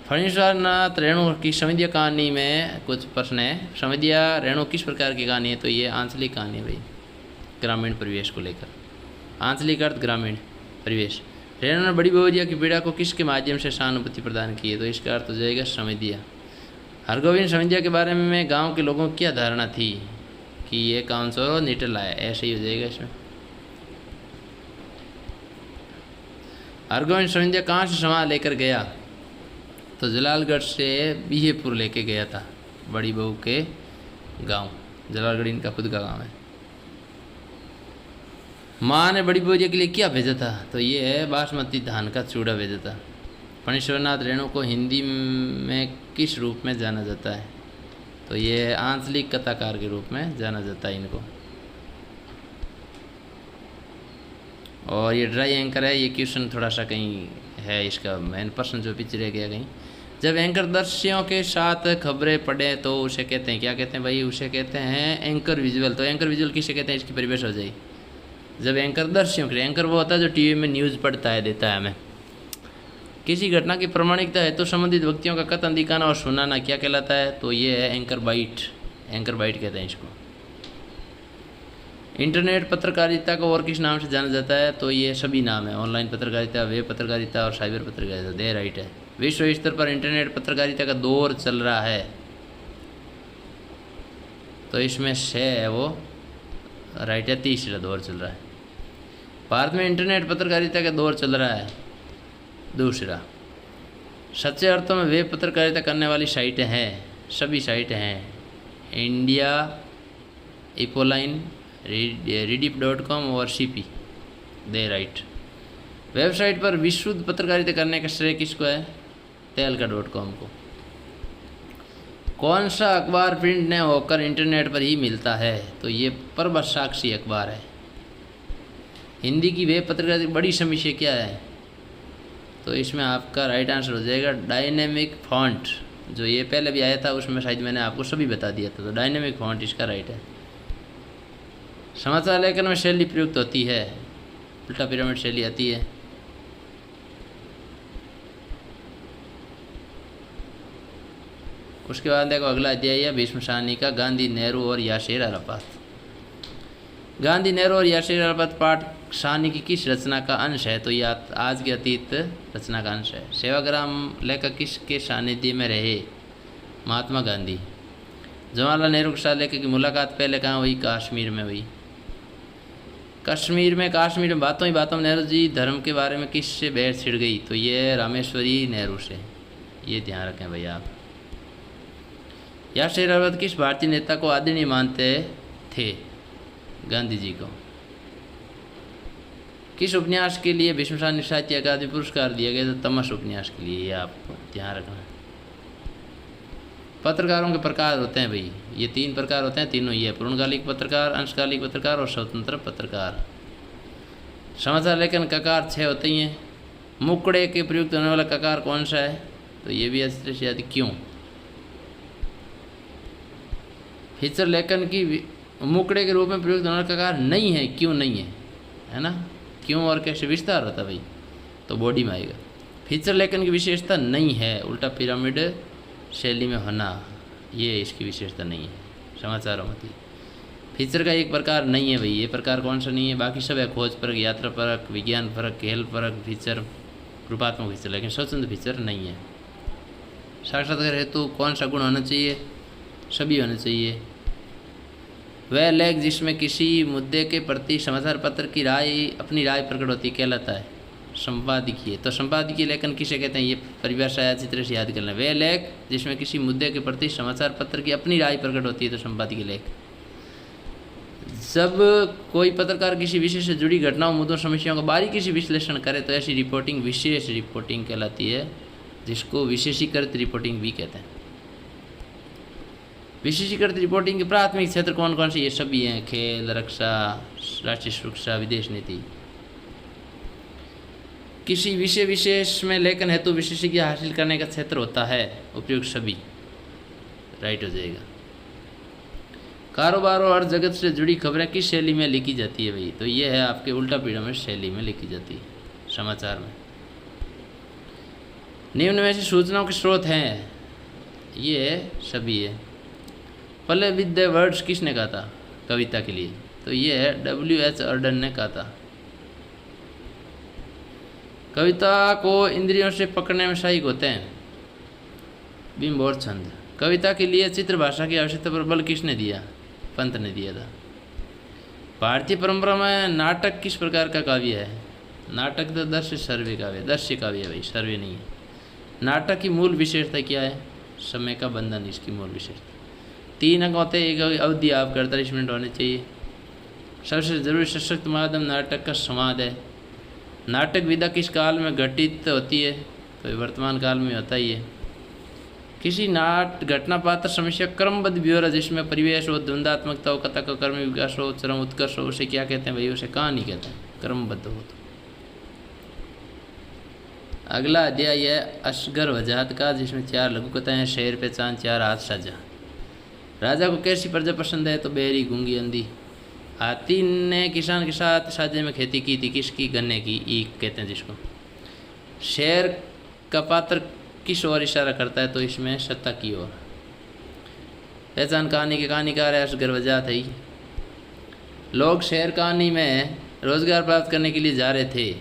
फणीश्वरनाथ रेणु की संविद्या कहानी में कुछ प्रश्न है। संविद्या रेणु किस प्रकार की कहानी है? तो ये आंचलिक कहानी है भाई, ग्रामीण परिवेश को लेकर। आंचलिक अर्थ ग्रामीण परिवेश। रेणु ने बड़ी बहुजिया की पीड़ा को किसके माध्यम से सहानुभूति प्रदान की है? तो इसका अर्थ हो जाएगा संविद्या। हरगोविंद संविद्या के बारे में गांव के लोगों की क्या धारणा थी? कि ये कौन सा निटला है, ऐसे ही हो जाएगा इसमें। हरगोविंद संविद्या कहाँ से सामान लेकर गया? तो जलालगढ़ से बीहेपुर लेके गया था, बड़ी बहू के गांव। जलालगढ़ इनका खुद का गांव है। माँ ने बड़ी बहुजिया के लिए क्या भेजा था? तो ये है बासमती धान का चूड़ा भेजा था। फणीश्वरनाथ रेणु को हिंदी में किस रूप में जाना जाता है? तो ये आंचलिक कथाकार के रूप में जाना जाता है इनको। और ये ड्राई एंकर है। ये क्वेश्चन थोड़ा सा कहीं है, इसका मेन प्रश्न जो पीछे रह गया कहीं। जब एंकर दर्शियों के साथ खबरें पढ़े तो उसे कहते हैं, क्या कहते हैं भाई? उसे कहते हैं एंकर विजुअल। तो एंकर विजुअल किसे कहते हैं? इसकी परिभाषा हो जाएगी। जब एंकर दर्शियों के, एंकर वो होता है जो टीवी में न्यूज़ पढ़ता है, देता है हमें। किसी घटना की प्रमाणिकता है तो संबंधित व्यक्तियों का कथन दिखाना और सुनाना क्या कहलाता है? तो ये है एंकर बाइट। एंकर बाइट कहते हैं इसको। इंटरनेट पत्रकारिता को और किस नाम से जाना जाता है? तो ये सभी नाम है, ऑनलाइन पत्रकारिता, वेब पत्रकारिता और साइबर पत्रकारिता। दे राइट है। विश्व स्तर पर इंटरनेट पत्रकारिता का दौर चल रहा है, तो इसमें से है वो राइट है, तीसरा दौर चल रहा है। भारत में इंटरनेट पत्रकारिता का दौर चल रहा है, दूसरा। सच्चे अर्थों में वेब पत्रकारिता करने वाली साइटें हैं, सभी साइटें हैं। इंडिया, इपोलाइन, Rediff.com और CP। दे राइट। वेबसाइट पर विशुद्ध पत्रकारिता करने का श्रेय किसको है? Tehalka.com को। कौन सा अखबार प्रिंट न होकर इंटरनेट पर ही मिलता है? तो ये प्रभात साक्षी अखबार है। हिंदी की वेब पत्रकारिता की बड़ी समस्या क्या है? तो इसमें आपका राइट आंसर हो जाएगा डायनेमिक फॉन्ट। जो ये पहले भी आया था उसमें शायद मैंने आपको सभी बता दिया था। तो डायनेमिक फॉन्ट इसका राइट है। समाचार लेखन में शैली प्रयुक्त होती है, उल्टा पिरामिड शैली आती है। उसके बाद देखो अगला अध्याय है भीष्म साहनी का, गांधी, नेहरू और यासेर अराफात। गांधी, नेहरू और यासेर अराफात पाठ साहनी की किस रचना का अंश है? तो ये आज के अतीत रचना का अंश है। सेवाग्राम लेखक किसके सानिध्य में रहे? महात्मा गांधी। जवाहरलाल नेहरू के साथ लेखक की मुलाकात पहले कहाँ हुई? कश्मीर में हुई। कश्मीर में बातों ही बातों में नेहरू जी धर्म के बारे में किससे बहस छिड़ गई? तो ये रामेश्वरी नेहरू से। ये ध्यान रखें भैया आप। यासेर अराफात किस भारतीय नेता को आदरणीय मानते थे? गांधी जी को। किस उपन्यास के लिए भीष्म साहनी साहित्य अकादमी पुरस्कार दिया गया? तो तमस उपन्यास के लिए। ये आपको ध्यान रखना है। पत्रकारों के प्रकार होते हैं भाई, ये 3 प्रकार होते हैं, तीनों ये पूर्णकालिक पत्रकार, अंशकालिक पत्रकार और स्वतंत्र पत्रकार। समाचार लेखन ककार 6 होते ही हैं। मुकड़े के प्रयुक्त होने वाला ककार कौन सा है? तो ये भी अच्छे से याद। क्यों? फीचर लेखन की मुकड़े के रूप में प्रयुक्त होने का कारण नहीं है, क्यों नहीं है ना, क्यों और कैसे विस्तार होता भाई, तो बॉडी में आएगा। फीचर लेखन की विशेषता नहीं है, उल्टा पिरामिड शैली में होना ये इसकी विशेषता नहीं है। समाचारों में फीचर का एक प्रकार नहीं है भाई, ये प्रकार कौन सा नहीं है, बाकी सब है खोज परक, यात्रा परक, विज्ञान परक, खेल परक फीचर, रूपात्मक फीचर, लेकिन स्वतंत्र फीचर नहीं है। साक्षात्कार हेतु कौन सा गुण होना चाहिए, सभी होने चाहिए। वह लेख जिसमें किसी मुद्दे के प्रति समाचार पत्र की राय, अपनी राय प्रकट होती कहलाता है संपादकीय। तो संपादकीय लेखन किसे कहते हैं, ये परिभाषा अच्छी तरह से याद कर लें। वह लेख जिसमें किसी मुद्दे के प्रति समाचार पत्र की अपनी राय प्रकट होती है तो संपादकीय लेख। जब कोई पत्रकार किसी विषय से जुड़ी घटनाओं, मुद्दों, समस्याओं का बारीकी से विश्लेषण करे तो ऐसी रिपोर्टिंग विशेष रिपोर्टिंग कहलाती है, जिसको विशेषीकृत रिपोर्टिंग भी कहते हैं। विशेषीकृत रिपोर्टिंग के प्राथमिक क्षेत्र कौन कौन से, ये सभी हैं, खेल, रक्षा, राष्ट्रीय सुरक्षा, विदेश नीति। किसी विषय विशेष में लेखन हेतु विशेषज्ञ हासिल करने का क्षेत्र होता है, उपयुक्त सभी राइट हो जाएगा। कारोबार और जगत से जुड़ी खबरें किस शैली में लिखी जाती है भाई, तो ये है आपके उल्टा पिरामिड शैली में लिखी जाती है समाचार में। निम्न में से सूचनाओं के स्रोत हैं, ये सभी है। प्ले विद द वर्ड्स किसने कहा था कविता के लिए, तो ये है W.H. अर्डन ने कहा था। कविता को इंद्रियों से पकड़ने में सहायक होते हैं बिंब और छंद। कविता के लिए चित्र भाषा की आवश्यकता पर बल किसने दिया, पंत ने दिया था। भारतीय परंपरा में नाटक किस प्रकार का काव्य है, नाटक तो दृश्य सर्वे काव्य, दृश्य काव्य है भाई, सर्वे नहीं है। नाटक की मूल विशेषता क्या है, समय का बंधन इसकी मूल विशेषता। 3 अंक होते हैं, एक अवधि आपका 48 मिनट होनी चाहिए। सबसे जरूरी सशक्त माध्यम नाटक का संवाद है। नाटक विधा किस काल में घटित होती है, तो वर्तमान काल में होता ही है। किसी घटना पात्र समस्या क्रमबद्ध ब्यौरा जिसमें परिवेश हो, द्वंद्वात्मकता हो, कथा का कर्म विकास हो, चरम उत्कर्ष हो, उसे क्या कहते हैं भाई, उसे कहानी कहते हैं, क्रमबद्ध हो तो। अगला अध्याय है असगर वजाहत का, जिसमें 4 लघु कथाएं हैं, शेर पहचान, 4 हाथ साझा। राजा को कैसी प्रजा पसंद है, तो बहरी, गूंगी, अंधी। हाथी ने किसान के साथ साझे में खेती की थी, किसकी, गन्ने की, ईख कहते हैं जिसको। शेर का पात्र किस ओर इशारा करता है, तो इसमें सत्ता की ओर। पहचान कहानी के कहानीकार है असगर वजाहत है। लोग शेर कहानी में रोजगार प्राप्त करने के लिए जा रहे थे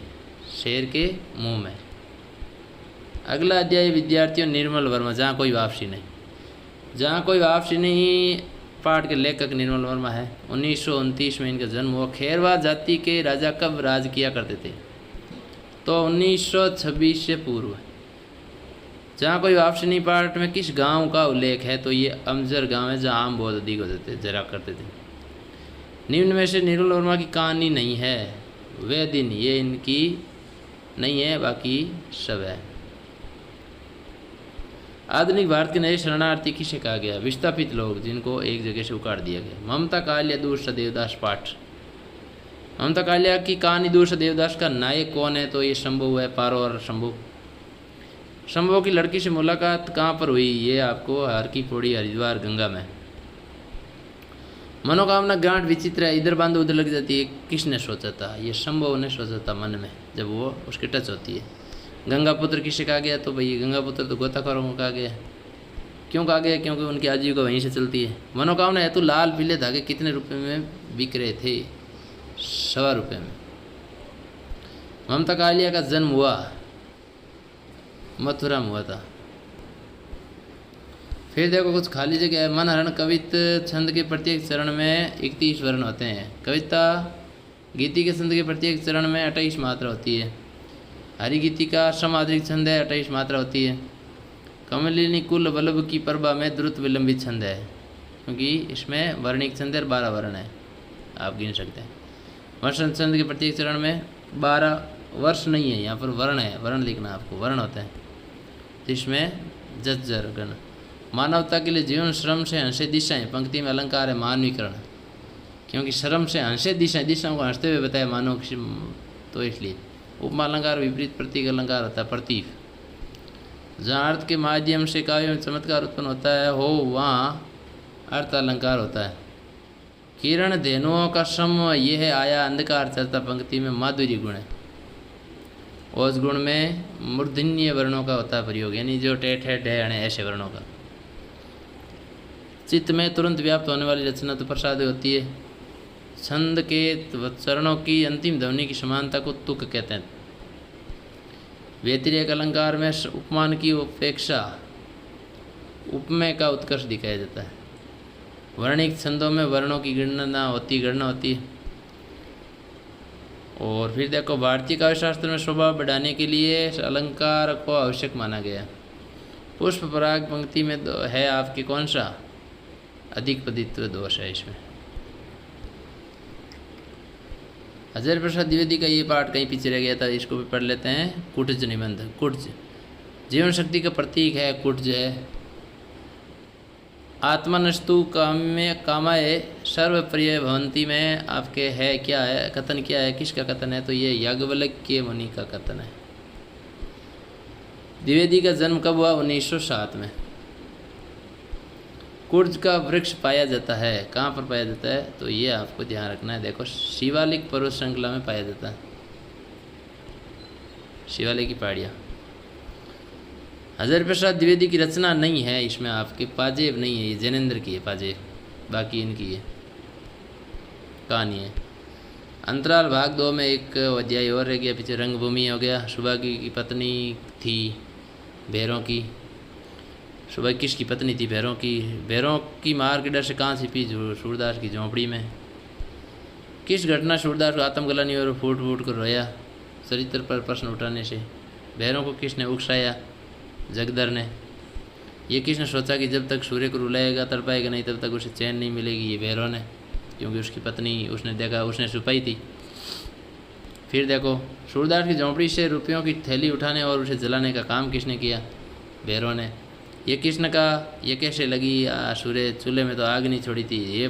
शेर के मुंह में। अगला अध्याय विद्यार्थियों निर्मल वर्मा, जहाँ कोई वापसी नहीं। जहाँ कोई वापसी नहीं पाठ के लेखक निर्मल वर्मा है। 1929 में इनका जन्म हुआ। खेरवाद जाति के राजा कब राज किया करते थे, तो 1926 से पूर्व। जहाँ कोई वापसी नहीं पाठ में किस गांव का उल्लेख है, तो ये अमजर गांव है, जहाँ आम बहुत अधिक होते थे, जरा करते थे। निम्न में से निर्मल वर्मा की कहानी नहीं है, वे दिन, ये इनकी नहीं है, बाकी सब है। आधुनिक भारत के नए शरणार्थी किसे कहा गया, विस्थापित लोग जिनको एक जगह से उखाड़ दिया गया। ममता कालिया दूरसा देवदास पाठ। ममता कालिया की कहानी दूरसा देवदास का नायक कौन है, तो ये शंभु है, पारो और शंभु। शंभु की लड़की से मुलाकात कहाँ पर हुई, ये आपको हर की पौड़ी हरिद्वार गंगा में। मनोकामना गांठ विचित्र है, इधर बांधो उधर लग जाती है, किसने सोचा था, ये शंभु ने सोचा था मन में, जब वो उसके टच होती है। गंगा पुत्र किसे कहा गया, तो भाई गंगा पुत्र तो गोताखोरों को कहा गया। क्यों कहा गया, क्योंकि उनकी आजीविका वहीं से चलती है। मनोकामना हेतु लाल पीले धागे कितने रुपए में बिक रहे थे, 1.25 रुपये में। ममता कालिया का जन्म हुआ मथुरा में हुआ था। फिर देखो कुछ खाली जगह है। मनहरण कवित छंद के प्रत्येक चरण में 31 वर्ण होते हैं। कविता गीति के छंद के प्रत्येक चरण में 28 मात्रा होती है। हरिगीति का समाधिक छंद है, 28 मात्रा होती है। कमलिनी कुल वल्लभ की प्रभा में द्रुत विलंबित छंद है, क्योंकि इसमें वर्णिक छंद है, 12 वर्ण है, आप गिन सकते हैं। वर्षण छंद के प्रत्येक चरण में 12 वर्ष नहीं है, यहाँ पर वर्ण है, वर्ण लिखना आपको, वर्ण होता है, जिसमें जज्जर गण। मानवता के लिए जीवन श्रम से हंसे दिशाएं, पंक्ति में अलंकार है मानवीकरण, क्योंकि श्रम से हंसे दिशाएं, दिशाओं को हंसते हुए बताया मानव, तो इसलिए उपमा अलंकार विपरीत प्रतीक अलंकार होता है, प्रतीक। जहाँ अर्थ के माध्यम से काव्य में चमत्कार उत्पन्न होता है हो, वहाँ अर्थ अलंकार होता है। किरण धेनुओं का सम ये है आया अंधकार चरता पंक्ति में माधुर्य गुण है। ओज गुण में मूर्धन्य वर्णों का होता है प्रयोग, यानी जो टेठ है ढे अणे ऐसे वर्णों का। चित्त में तुरंत व्याप्त होने वाली रचना तो प्रसाद होती है। छंद के चरणों की अंतिम ध्वनि की समानता को तुक कहते हैं। व्यतिरेक अलंकार में उपमान की उपेक्षा उपमेय का उत्कर्ष दिखाया जाता है। वर्णिक छंदों में वर्णों की गणना होती है। और फिर देखो, भारतीय काव्यशास्त्र में शोभा बढ़ाने के लिए अलंकार को आवश्यक माना गया। पुष्प पराग पंक्ति में है आपके कौन सा अधिक पदित्व दोष है इसमें। हजारी प्रसाद द्विवेदी का ये पाठ कहीं पीछे रह गया था, इसको भी पढ़ लेते हैं। कुटज निबंध। कुटज जीवन शक्ति का प्रतीक है। कुटज है आत्मनस्तु काम्य कामाए सर्वप्रिय भवंती में आपके है क्या है, कथन क्या है, किसका कथन है, तो ये याज्ञवल्क्य मुनि का कथन है। द्विवेदी का जन्म कब हुआ? 1907 में। कुर्ज का वृक्ष पाया जाता है, कहाँ पर पाया जाता है, तो ये आपको ध्यान रखना है। देखो, शिवालिक पर्वत श्रृंखला में पाया जाता है, शिवालिक की पहाड़ियाँ। हजारी प्रसाद द्विवेदी की रचना नहीं है इसमें, आपके पाजेब नहीं है, ये जैनेन्द्र की है पाजेब, बाकी इनकी है, कहानी है। अंतराल भाग 2 में एक अध्याय और रह गया पीछे, रंगभूमि हो गया। सुभागी की पत्नी थी भैरों की, सुभागी किसकी पत्नी थी? भैरों की। भैरों की मार के डर से कहाँ छिपी? सूरदास की झोंपड़ी में। किस घटना सूरदास को आत्मग्लानि और फूट फूट कर रोया? चरित्र पर प्रश्न उठाने से। भैरों को किसने उकसाया? जगदर ने। ये किसने सोचा कि जब तक सूर्य को रुलाएगा तड़पाएगा नहीं तब तक उसे चैन नहीं मिलेगी? ये भैरव ने, क्योंकि उसकी पत्नी उसने देखा, उसने छुपाई थी। फिर देखो, सूरदास की झोंपड़ी से रुपयों की थैली उठाने और उसे जलाने का काम किसने किया? भैरव ने। ये किसने कहा? ये कैसे लगी? सूर्य चूल्हे में तो आग नहीं छोड़ी थी, ये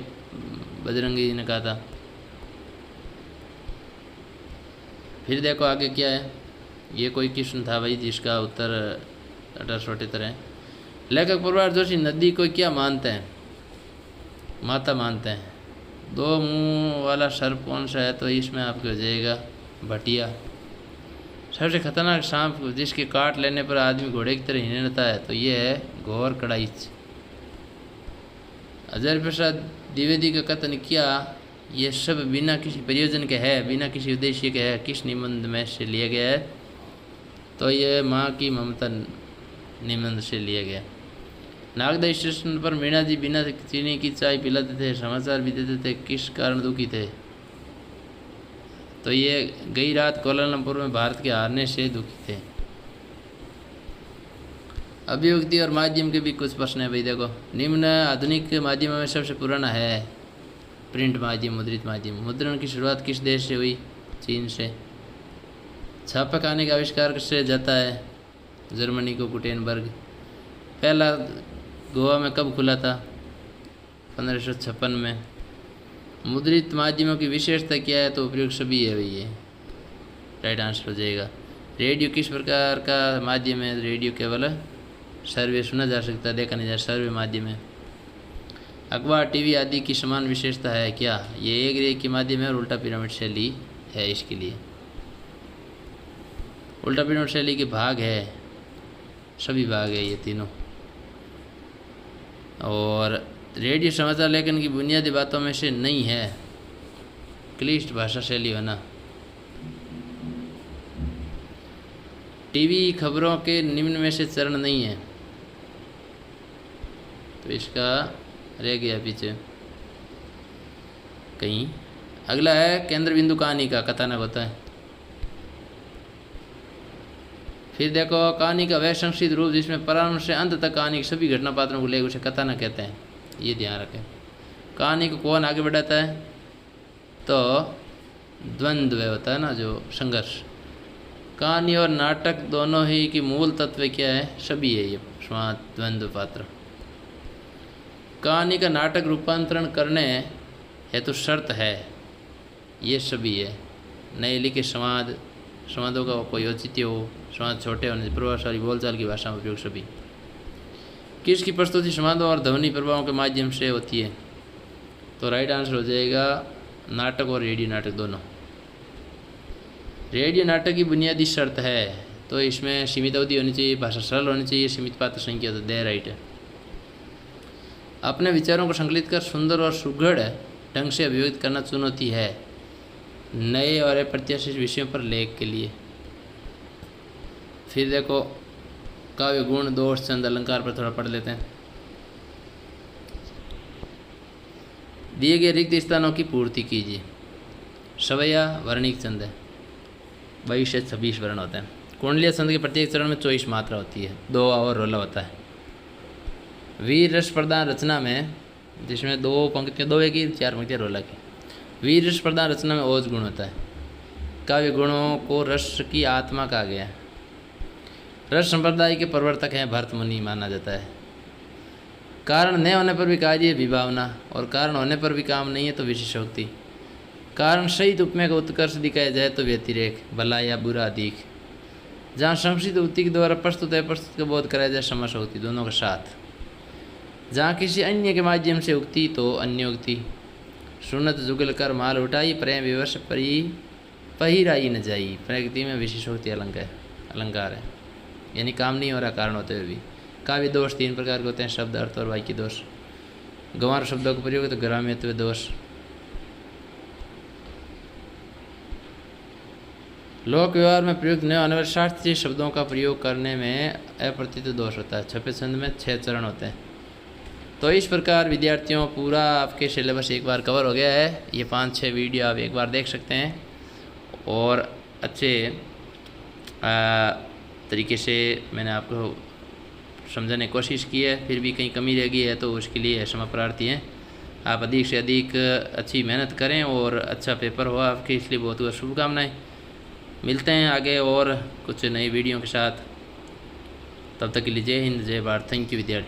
बजरंगी जी ने कहा था। फिर देखो आगे क्या है, ये कोई कृष्ण था भाई जिसका उत्तर 1878 है। लेखक प्रभात जोशी नदी को क्या मानते हैं? माता मानते हैं। 2 मुंह वाला सर्प कौन सा है? तो इसमें आपको हो जाएगा भटिया। सबसे खतरनाक सांप जिसके काट लेने पर आदमी घोड़े की तरह हिलने लगता है, तो ये है घोर कड़ाइच। हजारी प्रसाद द्विवेदी का कथन क्या? ये सब बिना किसी प्रयोजन के है, बिना किसी उद्देश्य के है। किस निबंध में से लिया गया है? तो ये माँ की ममता निबंध से लिया गया। नागदा स्टेशन पर मीणा जी बिना चीनी की चाय पिलाते थे, समाचार भी देते थे, किस कारण दुखी थे? तो ये गई रात कोलालमपुर में भारत के हारने से दुखी थे। अभिव्यक्ति और माध्यम के भी कुछ प्रश्न है भाई। देखो, निम्न आधुनिक माध्यमों में सबसे पुराना है प्रिंट माध्यम, मुद्रित माध्यम। मुद्रण की शुरुआत किस देश से हुई? चीन से। छापा खाने का आविष्कार किससे जाता है? जर्मनी को, गुटेनबर्ग। पहला गोवा में कब खुला था? 1556 में। मुद्रित माध्यमों की विशेषता क्या है? तो उपयोग सभी है भाई, ये राइट आंसर हो जाएगा। रेडियो किस प्रकार का माध्यम है? रेडियो केवल सर्वे सुना जा सकता है, देखा नहीं जा, सर्वे माध्यम है। अखबार, टीवी आदि की समान विशेषता है क्या? ये एक रेख के माध्यम है और उल्टा पिरामिड शैली है इसके लिए। उल्टा पिरामिड शैली के भाग है, सभी भाग है ये तीनों। और रेडियो समाचार लेखन की बुनियादी बातों में से नहीं है क्लिष्ट भाषा शैली होना। टीवी खबरों के निम्न में से चरण नहीं है, तो इसका रह गया पीछे कहीं। अगला है केंद्र बिंदु कहानी का कथानक होता है। फिर देखो, कहानी का वह संक्षिप्त रूप जिसमें प्रारंभ से अंत तक कहानी के सभी घटना पात्रों को लेकर उसे कथानक कहते हैं, ये ध्यान रखें। कहानी को कौन आगे बढ़ाता है? तो द्वंद्व होता है ना, जो संघर्ष। कहानी और नाटक दोनों ही की मूल तत्व क्या है? सभी है ये स्वाद द्वंद्व पात्र। कहानी का नाटक रूपांतरण करने हेतु शर्त है, ये सभी है। नए लिखे संवाद, संवादों का कोई औचित्य हो, संवाद छोटे होने से प्रभावशाली बोलचाल की भाषा में उपयोग सभी। किसकी प्रस्तुति संवादों और ध्वनि प्रभावों के माध्यम से होती है? तो राइट आंसर हो जाएगा नाटक और रेडियो नाटक दोनों। रेडियो नाटक की बुनियादी शर्त है तो इसमें सीमित अवधि होनी चाहिए, भाषा सरल होनी चाहिए, सीमित पात्र संख्या, तो दे राइट है। अपने विचारों को संकलित कर सुंदर और सुघड़ ढंग से अभिव्यक्त करना चुनौती है नए और अप्रत्याशित विषयों पर लेख के लिए। फिर देखो काव्य गुण, दोष, छंद, अलंकार पर थोड़ा पढ़ लेते हैं। दिए गए रिक्त स्थानों की पूर्ति कीजिए। सवैया वर्णिक छंद है, 22 से 26 वर्ण होते हैं। कुंडलीय छंद के प्रत्येक चरण में 24 मात्रा होती है, 2 और रोला होता है। वीर रस प्रदान रचना में, जिसमें 2 पंक्तियाँ 2 की 4 पंक्तियाँ रोला की, वीर रस प्रदान रचना में ओज गुण होता है। काव्य गुणों को रस की आत्मा कहा गया है। रस संप्रदाय के प्रवर्तक हैं भरत मुनि माना जाता है। कारण न होने पर भी कार्य विभावना, और कारण होने पर भी काम नहीं है तो विशेषोक्ति। कारण सहित उपमेय का उत्कर्ष दिखाया जाए तो व्यतिरेक, भला या बुरा अधिक। जहाँ संस्कृत उक्ति के द्वारा प्रस्तुत है प्रस्तुत का बोध कराया जाए समसोक्ति, दोनों के साथ। जहाँ किसी अन्य के माध्यम से उक्ति तो अन्योक्ति। सुनत जुगल कर माल उठाई, प्रेम विवश परी पहिराई न जाई। प्रकृति में विशेषोक्ति अलंकार है, यानी काम नहीं हो रहा कारण होते हुए भी। काव्य दोष 3 प्रकार के होते हैं, शब्द, अर्थ और वाक्य दोष। गंवार शब्दों का प्रयोग तो ग्राम्यत्व दोष। लोक व्यवहार में प्रयुक्त न होने वाले शास्त्रीय शब्दों का प्रयोग करने में अप्रतीत दोष होता है। छपे छंद में 6 चरण होते हैं। तो इस प्रकार विद्यार्थियों पूरा आपके सिलेबस एक बार कवर हो गया है। ये 5-6 वीडियो आप एक बार देख सकते हैं और अच्छे तरीके से मैंने आपको समझाने की कोशिश की है। फिर भी कहीं कमी रह गई है तो उसके लिए क्षमा प्रार्थी हैं। आप अधिक से अधिक अच्छी मेहनत करें और अच्छा पेपर हो आपके, इसलिए बहुत बहुत शुभकामनाएं। मिलते हैं आगे और कुछ नई वीडियो के साथ। तब तक के लिए जय हिंद, जय भारत। थैंक यू विद्यार्थी।